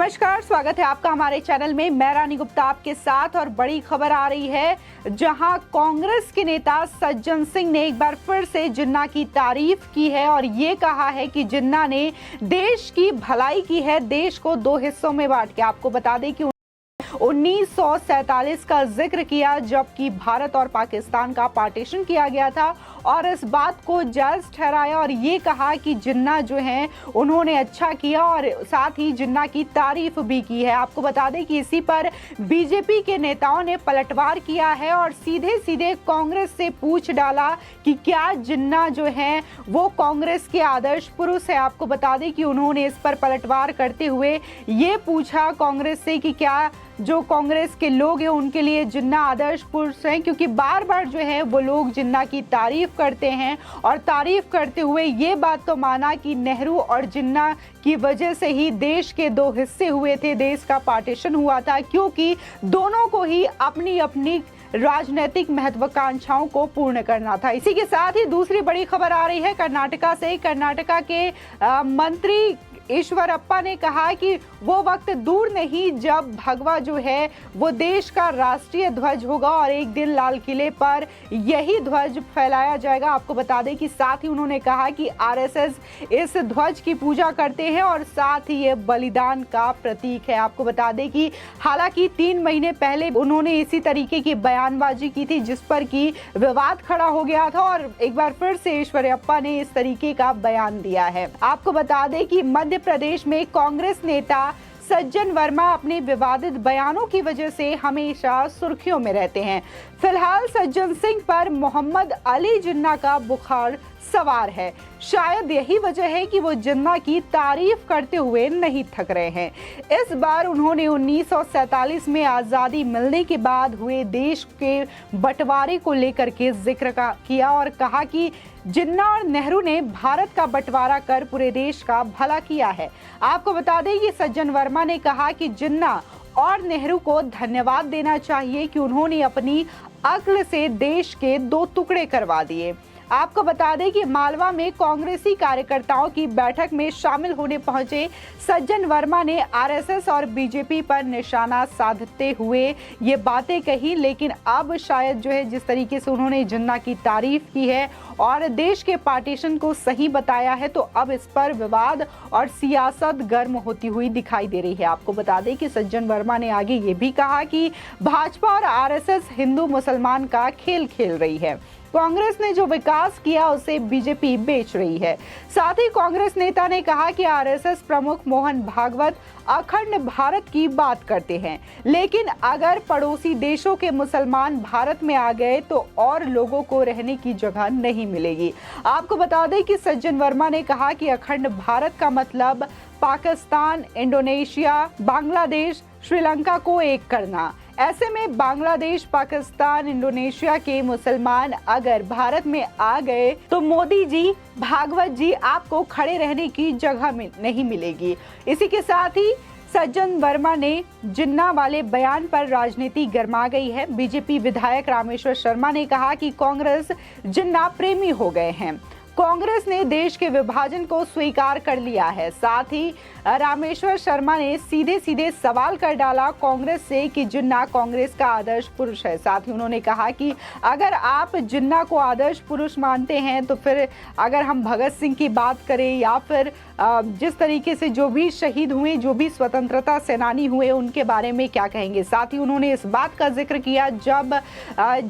नमस्कार, स्वागत है आपका हमारे चैनल में। मैं रानी गुप्ता आपके साथ और बड़ी खबर आ रही है जहां कांग्रेस के नेता सज्जन सिंह ने एक बार फिर से जिन्ना की तारीफ की है और ये कहा है कि जिन्ना ने देश की भलाई की है, देश को दो हिस्सों में बांट के। आपको बता दें कि 1947 का जिक्र किया जबकि भारत और पाकिस्तान का पार्टीशन किया गया था और इस बात को जायज ठहराया और ये कहा कि जिन्ना जो है उन्होंने अच्छा किया और साथ ही जिन्ना की तारीफ भी की है। आपको बता दें कि इसी पर बीजेपी के नेताओं ने पलटवार किया है और सीधे सीधे कांग्रेस से पूछ डाला कि क्या जिन्ना जो है वो कांग्रेस के आदर्श पुरुष है। आपको बता दें कि उन्होंने इस पर पलटवार करते हुए ये पूछा कांग्रेस से कि क्या जो कांग्रेस के लोग हैं उनके लिए जिन्ना आदर्श पुरुष हैं, क्योंकि बार बार जो है वो लोग जिन्ना की तारीफ करते हैं और तारीफ करते हुए ये बात तो माना कि नेहरू और जिन्ना की वजह से ही देश के दो हिस्से हुए थे, देश का पार्टीशन हुआ था, क्योंकि दोनों को ही अपनी अपनी राजनीतिक महत्वाकांक्षाओं को पूर्ण करना था। इसी के साथ ही दूसरी बड़ी खबर आ रही है कर्नाटका से। कर्नाटका के मंत्री ईश्वरप्पा ने कहा कि वो वक्त दूर नहीं जब भगवा जो है वो देश का राष्ट्रीय ध्वज होगा और एक दिन लाल किले पर यही ध्वज फहराया जाएगा। आपको बता दें कि साथ ही उन्होंने कहा कि आरएसएस इस ध्वज की पूजा करते हैं और साथ ही ये बलिदान का प्रतीक है। आपको बता दें कि हालांकि 3 महीने पहले उन्होंने इसी तरीके की बयानबाजी की थी जिस पर कि विवाद खड़ा हो गया था और एक बार फिर से ईश्वरप्पा ने इस तरीके का बयान दिया है। आपको बता दें कि मध्य प्रदेश में कांग्रेस नेता सज्जन वर्मा अपने विवादित बयानों की वजह से हमेशा सुर्खियों में रहते हैं। फिलहाल सज्जन सिंह पर मोहम्मद अली जिन्ना का बुखार सवार है। शायद यही वजह है कि वो जिन्ना की तारीफ करते हुए नहीं थक रहे हैं। इस बार उन्होंने 1947 में आजादी मिलने के बाद हुए देश के बंटवारे को लेकर के जिक्र किया और कहा कि जिन्ना और नेहरू ने भारत का बंटवारा कर पूरे देश का भला किया है। आपको बता दें कि सज्जन वर्मा ने कहा कि जिन्ना और नेहरू को धन्यवाद देना चाहिए कि उन्होंने अपनी अक्ल से देश के 2 टुकड़े करवा दिए। आपको बता दें कि मालवा में कांग्रेसी कार्यकर्ताओं की बैठक में शामिल होने पहुंचे सज्जन वर्मा ने आरएसएस और बीजेपी पर निशाना साधते हुए ये बातें कही, लेकिन अब शायद जो है जिस तरीके से उन्होंने जिन्ना की तारीफ की है और देश के पार्टीशन को सही बताया है, तो अब इस पर विवाद और सियासत गर्म होती हुई दिखाई दे रही है। आपको बता दें कि सज्जन वर्मा ने आगे ये भी कहा कि भाजपा और आरएसएस हिंदू मुसलमान का खेल खेल रही है। कांग्रेस ने जो विकास किया उसे बीजेपी बेच रही है। साथ ही कांग्रेस नेता ने कहा कि आरएसएस प्रमुख मोहन भागवत अखंड भारत की बात करते हैं, लेकिन अगर पड़ोसी देशों के मुसलमान भारत में आ गए तो और लोगों को रहने की जगह नहीं मिलेगी। आपको बता दें कि सज्जन वर्मा ने कहा कि अखंड भारत का मतलब पाकिस्तान, इंडोनेशिया, बांग्लादेश, श्रीलंका को एक करना। ऐसे में बांग्लादेश, पाकिस्तान, इंडोनेशिया के मुसलमान अगर भारत में आ गए तो मोदी जी, भागवत जी, आपको खड़े रहने की जगह नहीं मिलेगी। इसी के साथ ही सज्जन वर्मा ने जिन्ना वाले बयान पर राजनीति गरमा गई है। बीजेपी विधायक रामेश्वर शर्मा ने कहा कि कांग्रेस जिन्ना प्रेमी हो गए हैं। कांग्रेस ने देश के विभाजन को स्वीकार कर लिया है। साथ ही रामेश्वर शर्मा ने सीधे सीधे सवाल कर डाला कांग्रेस से कि जिन्ना कांग्रेस का आदर्श पुरुष है। साथ ही उन्होंने कहा कि अगर आप जिन्ना को आदर्श पुरुष मानते हैं तो फिर अगर हम भगत सिंह की बात करें या फिर जिस तरीके से जो भी शहीद हुए, जो भी स्वतंत्रता सेनानी हुए, उनके बारे में क्या कहेंगे। साथ ही उन्होंने इस बात का जिक्र किया जब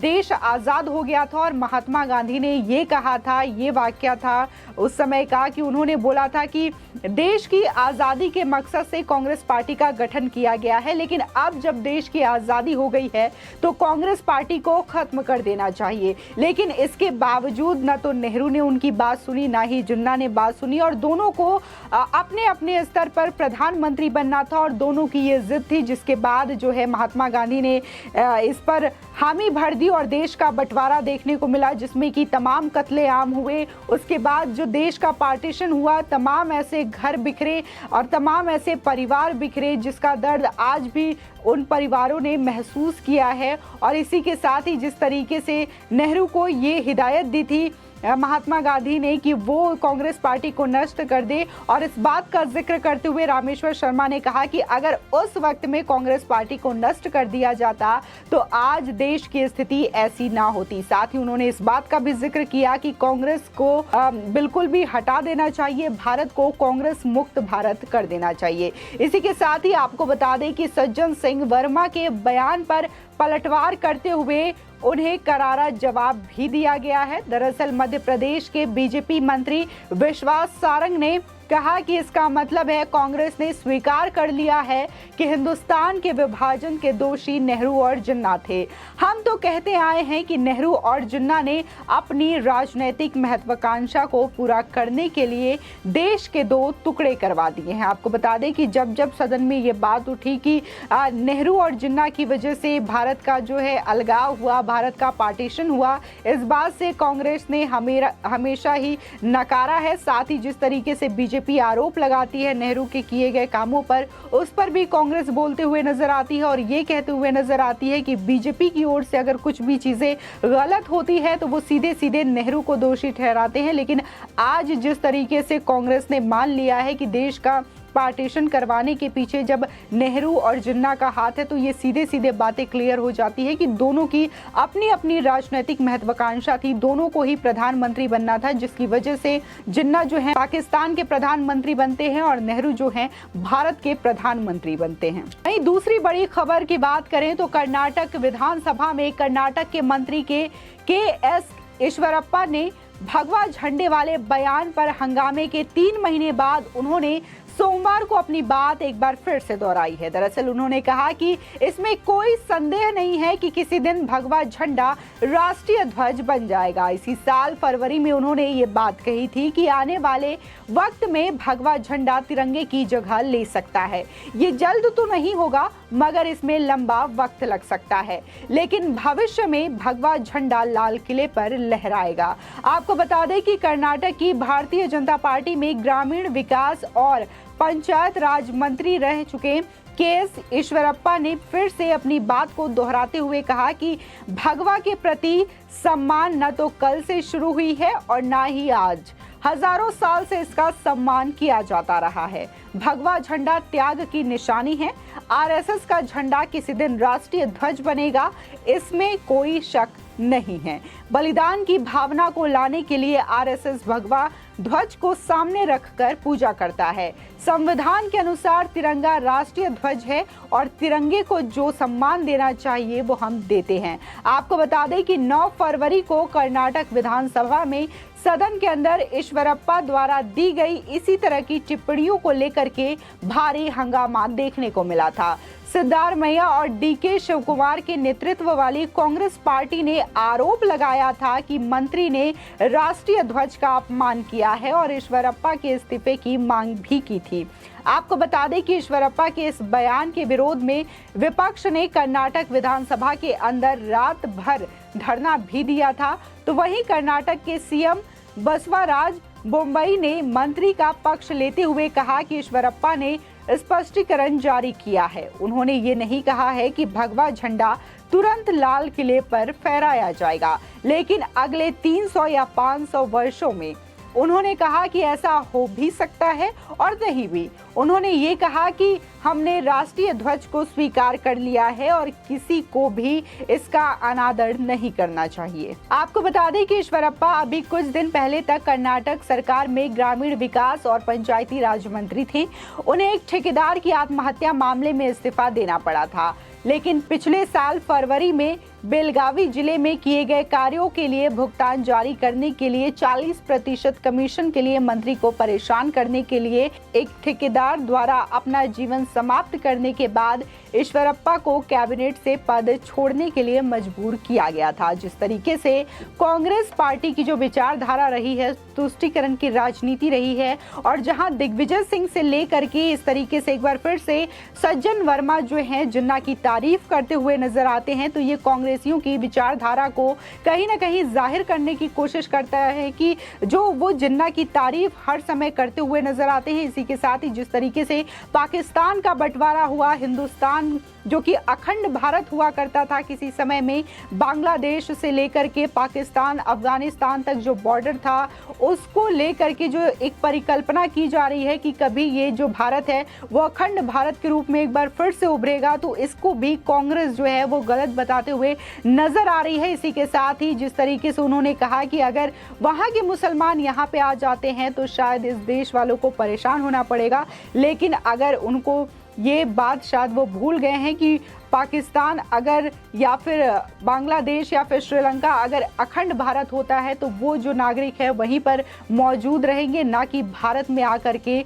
देश आज़ाद हो गया था और महात्मा गांधी ने ये कहा था, ये वाक्य था उस समय का कि उन्होंने बोला था कि देश की आज़ादी के मकसद से कांग्रेस पार्टी का गठन किया गया है, लेकिन अब जब देश की आज़ादी हो गई है तो कांग्रेस पार्टी को खत्म कर देना चाहिए। लेकिन इसके बावजूद न तो नेहरू ने उनकी बात सुनी, ना ही जिन्ना ने बात सुनी और दोनों को अपने अपने स्तर पर प्रधानमंत्री बनना था और दोनों की ये जिद थी, जिसके बाद जो है महात्मा गांधी ने इस पर हामी भर दी और देश का बंटवारा देखने को मिला जिसमें कि तमाम कत्लेआम हुए। उसके बाद जो देश का पार्टीशन हुआ, तमाम ऐसे घर बिखरे और तमाम ऐसे परिवार बिखरे जिसका दर्द आज भी उन परिवारों ने महसूस किया है। और इसी के साथ ही जिस तरीके से नेहरू को ये हिदायत दी थी महात्मा गांधी ने कि वो कांग्रेस पार्टी को नष्ट कर दे। और इस बात का जिक्र करते हुए रामेश्वर शर्मा ने कहा कि अगर उस वक्त में कांग्रेस पार्टी को नष्ट कर दिया जाता तो आज देश की स्थिति ऐसी ना होती। साथ ही उन्होंने इस बात का भी जिक्र किया कि कांग्रेस को बिल्कुल भी हटा देना चाहिए, भारत को कांग्रेस मुक्त भारत कर देना चाहिए। इसी के साथ ही आपको बता दें कि सज्जन सिंह वर्मा के बयान पर पलटवार करते हुए उन्हें करारा जवाब भी दिया गया है। दरअसल मध्य प्रदेश के बीजेपी मंत्री विश्वास सारंग ने कहा कि इसका मतलब है कांग्रेस ने स्वीकार कर लिया है कि हिंदुस्तान के विभाजन के दोषी नेहरू और जिन्ना थे। हम तो कहते आए हैं कि नेहरू और जिन्ना ने अपनी राजनीतिक महत्वाकांक्षा को पूरा करने के लिए देश के दो टुकड़े करवा दिए हैं। आपको बता दें कि जब जब सदन में ये बात उठी कि नेहरू और जिन्ना की वजह से भारत का जो है अलगाव हुआ, भारत का पार्टीशन हुआ, इस बात से कांग्रेस ने हमेशा ही नकारा है। साथ ही जिस तरीके से बीजेपी आरोप लगाती है नेहरू के किए गए कामों पर, उस पर भी कांग्रेस बोलते हुए नजर आती है और ये कहते हुए नजर आती है कि बीजेपी की ओर से अगर कुछ भी चीजें गलत होती है तो वो सीधे सीधे नेहरू को दोषी ठहराते हैं। लेकिन आज जिस तरीके से कांग्रेस ने मान लिया है कि देश का पार्टीशन करवाने के पीछे जब नेहरू और जिन्ना का हाथ है, तो ये सीधे सीधे बातें क्लियर हो जाती है कि दोनों की अपनी अपनी राजनीतिक महत्वाकांक्षा थी, दोनों को ही प्रधानमंत्री बनना था, जिसकी वजह से जिन्ना जो है पाकिस्तान के प्रधानमंत्री बनते हैं और नेहरू जो है भारत के प्रधानमंत्री बनते हैं। वहीं दूसरी बड़ी खबर की बात करें तो कर्नाटक विधानसभा में कर्नाटक के मंत्री के एस ईश्वरप्पा ने भगवा झंडे वाले बयान पर हंगामे के 3 महीने बाद उन्होंने सोमवार को अपनी बात एक बार फिर से दोहराई है। दरअसल उन्होंने कहा कि इसमें कोई संदेह नहीं है कि किसी दिन भगवा झंडा राष्ट्रीय ध्वज बन जाएगा। इसी साल फरवरी में उन्होंने ये बात कही थी कि आने वाले वक्त में भगवा झंडा तिरंगे की जगह ले सकता है। ये जल्द तो नहीं होगा मगर इसमें लंबा वक्त लग सकता है, लेकिन भविष्य में भगवा झंडा लाल किले पर लहराएगा। आपको बता दें कि कर्नाटक की भारतीय जनता पार्टी में ग्रामीण विकास और पंचायत राज मंत्री रह चुके एस ईश्वरप्पा ने फिर से अपनी बात को दोहराते हुए कहा कि भगवा के प्रति सम्मान न तो कल से शुरू हुई है और न ही आज, हजारों साल से इसका सम्मान किया जाता रहा है। भगवा झंडा त्याग की निशानी है। आरएसएस का झंडा किसी दिन राष्ट्रीय ध्वज बनेगा, इसमें कोई शक नहीं है। बलिदान की भावना को लाने के लिए आरएसएस भगवा ध्वज को सामने रखकर पूजा करता है। संविधान के अनुसार तिरंगा राष्ट्रीय ध्वज है और तिरंगे को जो सम्मान देना चाहिए वो हम देते हैं। आपको बता दें कि 9 फरवरी को कर्नाटक विधानसभा में सदन के अंदर ईश्वरप्पा द्वारा दी गई इसी तरह की टिप्पणियों को लेकर के भारी हंगामा देखने को मिला था। सिद्धारमैया और डीके शिवकुमार के नेतृत्व वाली कांग्रेस पार्टी ने आरोप लगाया था कि मंत्री ने राष्ट्रीय ध्वज का अपमान किया है और ईश्वरप्पा के इस्तीफे की मांग भी की थी। आपको बता दें कि ईश्वरप्पा के इस बयान के विरोध में विपक्ष ने कर्नाटक विधानसभा के अंदर रात भर धरना भी दिया था। तो वहीं कर्नाटक के सीएम बसवराज बोम्मई ने मंत्री का पक्ष लेते हुए कहा कि ईश्वरप्पा ने स्पष्टीकरण जारी किया है। उन्होंने ये नहीं कहा है कि भगवा झंडा तुरंत लाल किले पर फहराया जाएगा, लेकिन अगले 300 या 500 वर्षों में उन्होंने कहा कि ऐसा हो भी सकता है और नहीं भी। उन्होंने ये कहा कि हमने राष्ट्रीय ध्वज को स्वीकार कर लिया है और किसी को भी इसका अनादर नहीं करना चाहिए। आपको बता दें कि ईश्वरप्पा अभी कुछ दिन पहले तक कर्नाटक सरकार में ग्रामीण विकास और पंचायती राज मंत्री थे। उन्हें एक ठेकेदार की आत्महत्या मामले में इस्तीफा देना पड़ा था, लेकिन पिछले साल फरवरी में बेलगावी जिले में किए गए कार्यों के लिए भुगतान जारी करने के लिए 40% कमीशन के लिए मंत्री को परेशान करने के लिए एक ठेकेदार द्वारा अपना जीवन समाप्त करने के बाद ईश्वरप्पा को कैबिनेट से पद छोड़ने के लिए मजबूर किया गया था। जिस तरीके से कांग्रेस पार्टी की जो विचारधारा रही है, तुष्टीकरण की राजनीति रही है, और जहां दिग्विजय सिंह से लेकर के इस तरीके से एक बार फिर से सज्जन वर्मा जो हैं जिन्ना की तारीफ करते हुए नजर आते हैं, तो ये कांग्रेसियों की विचारधारा को कहीं ना कहीं जाहिर करने की कोशिश करता है कि जो वो जिन्ना की तारीफ हर समय करते हुए नजर आते हैं। इसी के साथ ही जिस तरीके से पाकिस्तान का बंटवारा हुआ, हिंदुस्तान जो कि अखंड भारत हुआ करता था किसी समय में, बांग्लादेश से लेकर के पाकिस्तान अफगानिस्तान तक जो बॉर्डर था उसको लेकर के जो एक परिकल्पना की जा रही है कि कभी ये जो भारत है वो अखंड भारत के रूप में एक बार फिर से उभरेगा, तो इसको भी कांग्रेस जो है वो गलत बताते हुए नजर आ रही है। इसी के साथ ही जिस तरीके से उन्होंने कहा कि अगर वहां के मुसलमान यहाँ पे आ जाते हैं तो शायद इस देश वालों को परेशान होना पड़ेगा, लेकिन अगर उनको ये बात शायद वो भूल गए हैं कि पाकिस्तान अगर या फिर बांग्लादेश या फिर श्रीलंका अगर अखंड भारत होता है तो वो जो नागरिक है वहीं पर मौजूद रहेंगे, ना कि भारत में आकर के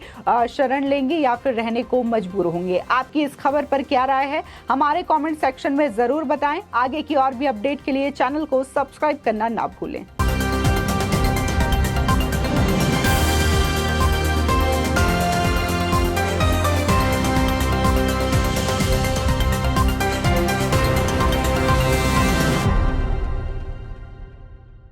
शरण लेंगे या फिर रहने को मजबूर होंगे। आपकी इस खबर पर क्या राय है हमारे कमेंट सेक्शन में ज़रूर बताएं। आगे की और भी अपडेट के लिए चैनल को सब्सक्राइब करना ना भूलें।